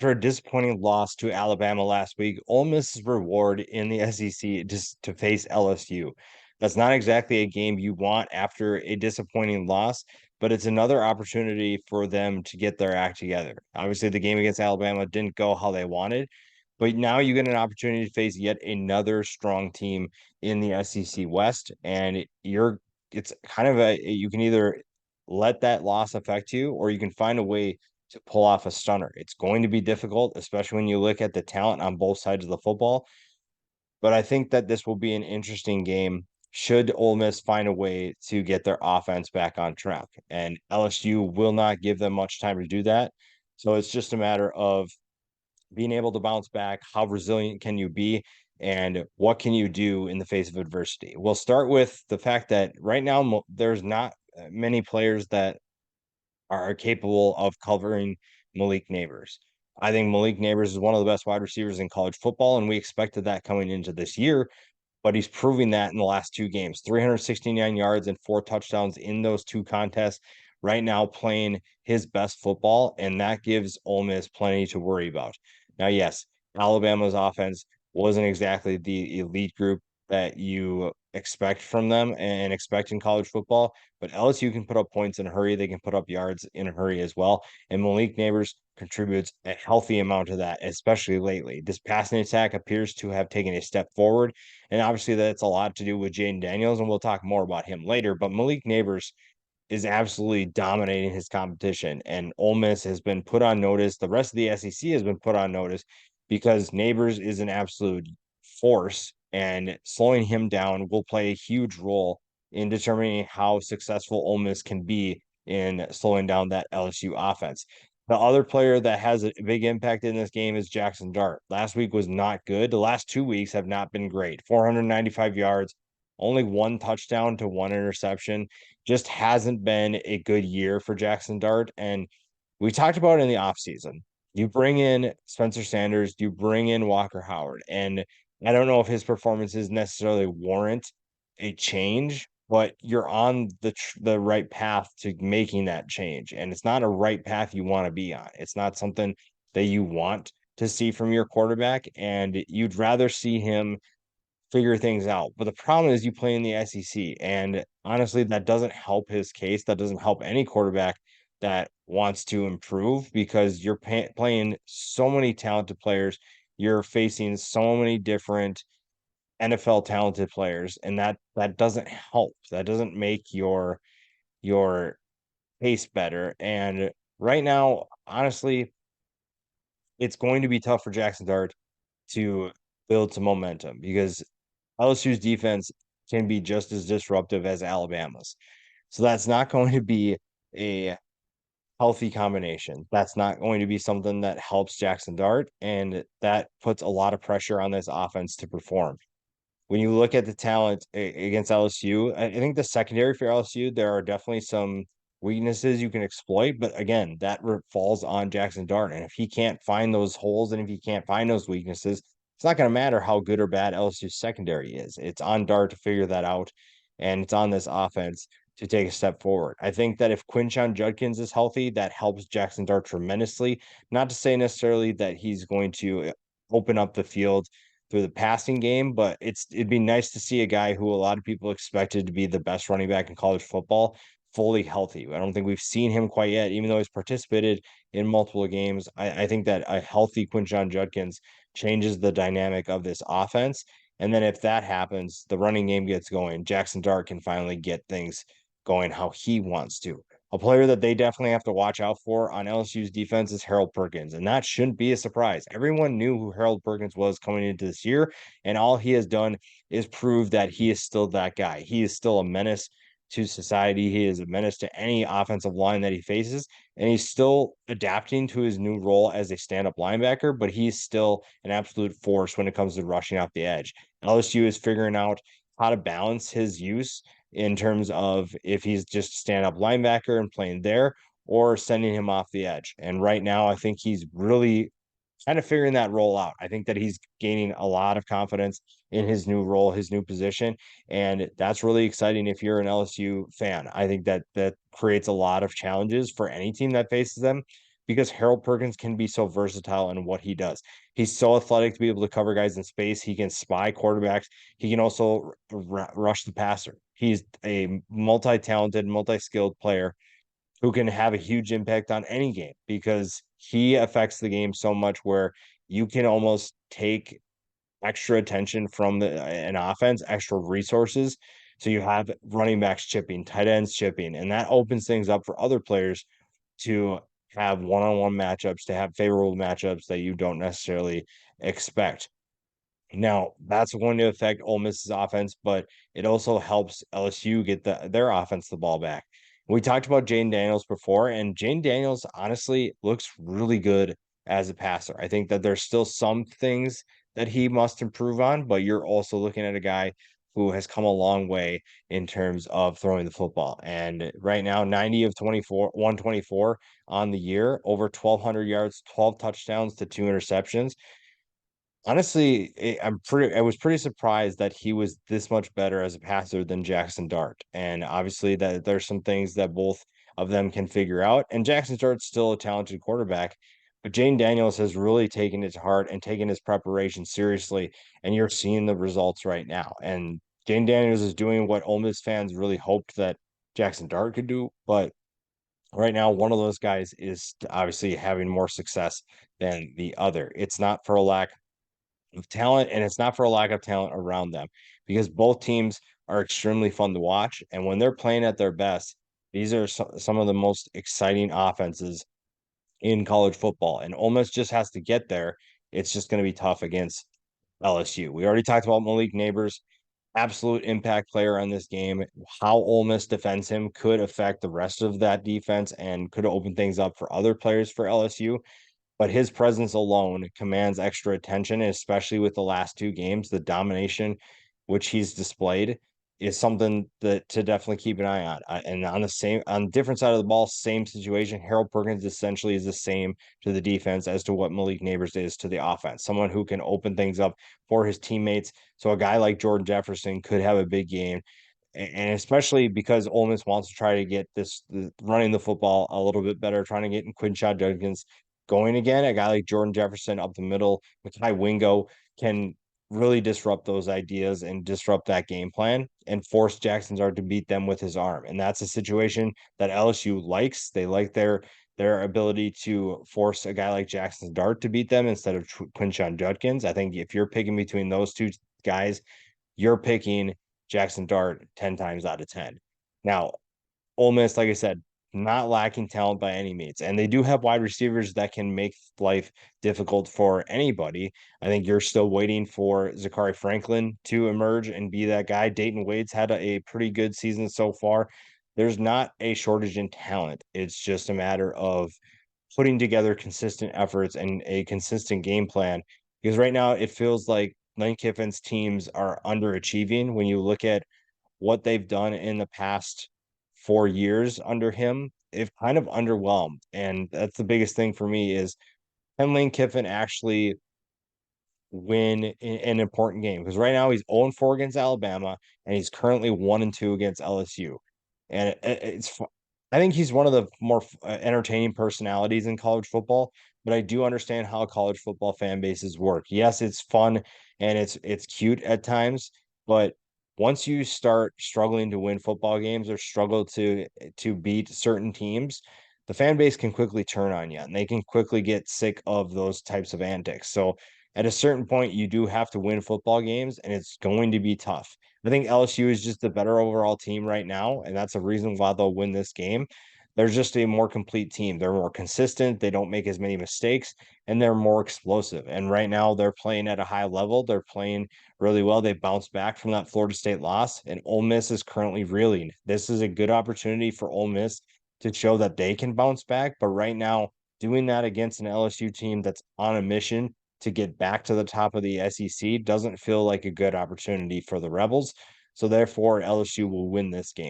after a disappointing loss to Alabama last week, Ole Miss's reward in the SEC just to face LSU. That's not exactly a game you want after a disappointing loss, but it's another opportunity for them to get their act together. Obviously, the game against Alabama didn't go how they wanted, but now you get an opportunity to face yet another strong team in the SEC West, and it's kind of you can either let that loss affect you or you can find a way to pull off a stunner. It's going to be difficult, especially when you look at the talent on both sides of the football. But I think that this will be an interesting game should Ole Miss find a way to get their offense back on track. And LSU will not give them much time to do that. So it's just a matter of being able to bounce back. How resilient can you be? And what can you do in the face of adversity? We'll start with the fact that right now there's not many players that are capable of covering Malik Neighbors. I think Malik Neighbors is one of the best wide receivers in college football, and we expected that coming into this year, but he's proving that in the last two games 369 yards and four touchdowns in those two contests. Right now, playing his best football, and that gives Ole Miss plenty to worry about. Now, yes, Alabama's offense wasn't exactly the elite group that you expect from them and expect in college football, but LSU can put up points in a hurry. They can put up yards in a hurry as well. And Malik Neighbors contributes a healthy amount of that, especially lately. This passing attack appears to have taken a step forward. And obviously, that's a lot to do with Jaden Daniels, and we'll talk more about him later. But Malik Neighbors is absolutely dominating his competition, and Ole Miss has been put on notice. The rest of the SEC has been put on notice because Neighbors is an absolute force, and slowing him down will play a huge role in determining how successful Ole Miss can be in slowing down that LSU offense. The other player that has a big impact in this game is Jackson Dart. Last week was not good. The last 2 weeks have not been great. 495 yards, only one touchdown to one interception. Just hasn't been a good year for Jackson Dart. And we talked about it in the offseason. You bring in Spencer Sanders, you bring in Walker Howard, and I don't know if his performances necessarily warrant a change, but you're on the right path to making that change. And it's not a right path you want to be on. It's not something that you want to see from your quarterback, and you'd rather see him figure things out. But the problem is you play in the SEC, and honestly, that doesn't help his case. That doesn't help any quarterback that wants to improve because you're playing so many talented players. You're facing so many different NFL talented players, and that doesn't help. That doesn't make your pace better. And right now, honestly, it's going to be tough for Jackson Dart to build some momentum because LSU's defense can be just as disruptive as Alabama's. So that's not going to be a healthy combination. That's not going to be something that helps Jackson Dart, and that puts a lot of pressure on this offense to perform. When you look at the talent against LSU, I think the secondary for LSU, there are definitely some weaknesses you can exploit, but again, that falls on Jackson Dart. And if he can't find those holes and if he can't find those weaknesses, it's not going to matter how good or bad LSU's secondary is. It's on Dart to figure that out, and it's on this offense to take a step forward. I think that if Quinshon Judkins is healthy, that helps Jackson Dart tremendously. Not to say necessarily that he's going to open up the field through the passing game, but it'd be nice to see a guy who a lot of people expected to be the best running back in college football fully healthy. I don't think we've seen him quite yet, even though he's participated in multiple games. I think that a healthy Quinshon Judkins changes the dynamic of this offense. And then if that happens, the running game gets going. Jackson Dart can finally get things going how he wants to. A player that they definitely have to watch out for on LSU's defense is Harold Perkins, and that shouldn't be a surprise. Everyone knew who Harold Perkins was coming into this year, and all he has done is prove that he is still that guy. He is still a menace to society. He is a menace to any offensive line that he faces, and he's still adapting to his new role as a stand-up linebacker, but he's still an absolute force when it comes to rushing off the edge. LSU is figuring out how to balance his use in terms of if he's just stand-up linebacker and playing there or sending him off the edge. And right now, I think he's really kind of figuring that role out. I think that he's gaining a lot of confidence in his new role, his new position, and that's really exciting if you're an LSU fan. I think that creates a lot of challenges for any team that faces them because Harold Perkins can be so versatile in what he does. He's so athletic to be able to cover guys in space. He can spy quarterbacks. He can also rush the passer. He's a multi-talented, multi-skilled player who can have a huge impact on any game because he affects the game so much where you can almost take extra attention from an offense, extra resources. So you have running backs chipping, tight ends chipping, and that opens things up for other players to have one-on-one matchups, to have favorable matchups that you don't necessarily expect. Now, that's going to affect Ole Miss's offense, but it also helps LSU get their offense the ball back. We talked about Jane Daniels before, and Jane Daniels honestly looks really good as a passer. I think that there's still some things that he must improve on, but you're also looking at a guy who has come a long way in terms of throwing the football. And right now, 90 of 24, 124 on the year, over 1,200 yards, 12 touchdowns to 2 interceptions. Honestly, I was pretty surprised that he was this much better as a passer than Jackson Dart. And obviously that there's some things that both of them can figure out. And Jackson Dart's still a talented quarterback, but Jane Daniels has really taken it to heart and taken his preparation seriously. And you're seeing the results right now. And Jane Daniels is doing what Ole Miss fans really hoped that Jackson Dart could do. But right now, one of those guys is obviously having more success than the other. It's not for a lack of talent, and it's not for a lack of talent around them because both teams are extremely fun to watch. And when they're playing at their best, these are some of the most exciting offenses in college football. And Ole Miss just has to get there. It's just going to be tough against LSU. We already talked about Malik Neighbors, absolute impact player on this game. How Ole Miss defends him could affect the rest of that defense and could open things up for other players for LSU, but his presence alone commands extra attention, and especially with the last 2 games, the domination which he's displayed is something that to definitely keep an eye on. And on the different side of the ball, same situation. Harold Perkins essentially is the same to the defense as to what Malik Neighbors is to the offense. Someone who can open things up for his teammates. So a guy like Jordan Jefferson could have a big game, and especially because Ole Miss wants to try to get running the football a little bit better, trying to get Quinshon Judkins going again. A guy like Jordan Jefferson up the middle, Makai Wingo can really disrupt those ideas and disrupt that game plan and force Jackson Dart to beat them with his arm. And that's a situation that LSU likes. They like their ability to force a guy like Jackson Dart to beat them instead of Quinshon Judkins. I think if you're picking between those two guys, you're picking Jackson Dart 10 times out of 10. Now, Ole Miss, like I said, not lacking talent by any means. And they do have wide receivers that can make life difficult for anybody. I think you're still waiting for Zachary Franklin to emerge and be that guy. Dayton Wade's had a pretty good season so far. There's not a shortage in talent. It's just a matter of putting together consistent efforts and a consistent game plan. Because right now it feels like Lane Kiffin's teams are underachieving when you look at what they've done in the past 4 years under him. They've kind of underwhelmed. And that's the biggest thing for me is, can Lane Kiffin actually win an important game? Because right now he's 0-4 against Alabama and he's currently 1-2 against LSU. And I think he's one of the more entertaining personalities in college football, but I do understand how college football fan bases work. Yes, it's fun and it's cute at times, but once you start struggling to win football games or struggle to beat certain teams, the fan base can quickly turn on you and they can quickly get sick of those types of antics. So at a certain point, you do have to win football games, and it's going to be tough. I think LSU is just the better overall team right now, and that's a reason why they'll win this game. They're just a more complete team. They're more consistent. They don't make as many mistakes, and they're more explosive. And right now, they're playing at a high level. They're playing really well. They bounced back from that Florida State loss, and Ole Miss is currently reeling. This is a good opportunity for Ole Miss to show that they can bounce back. But right now, doing that against an LSU team that's on a mission to get back to the top of the SEC doesn't feel like a good opportunity for the Rebels. So therefore, LSU will win this game.